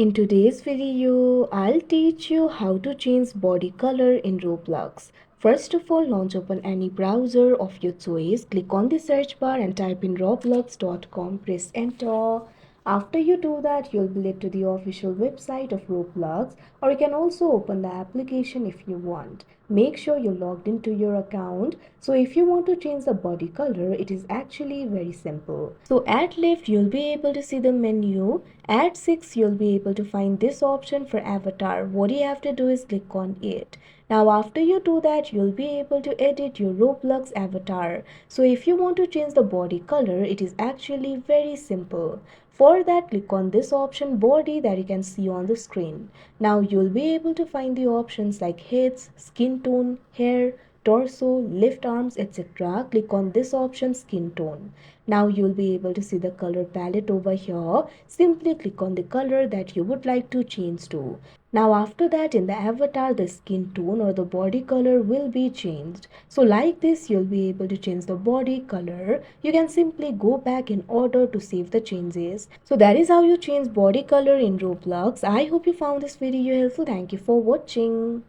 In today's video, I'll teach you how to change body color in Roblox. First of all, launch open any browser of your choice. Click on the search bar and type in roblox.com. Press enter. After you do that, you'll be led to the official website of Roblox, or you can also open the application if you want. Make sure you're logged into your account. So if you want to change the body color, it is actually very simple. So at left, you'll be able to see the menu. At 6, you'll be able to find this option for avatar. What you have to do is click on it. Now after you do that, you'll be able to edit your Roblox avatar. So if you want to change the body color, it is actually very simple. For that, click on this option body that you can see on the screen. Now you'll be able to find the options like heads, skin tone, hair, torso, left arms, etc. Click on this option skin tone. Now you'll be able to see the color palette over here. Simply click on the color that you would like to change to. Now after that, in the avatar, the skin tone or the body color will be changed. So like this, you'll be able to change the body color. You can simply go back in order to save the changes. So that is how you change body color in Roblox. I hope you found this video helpful. Thank you for watching.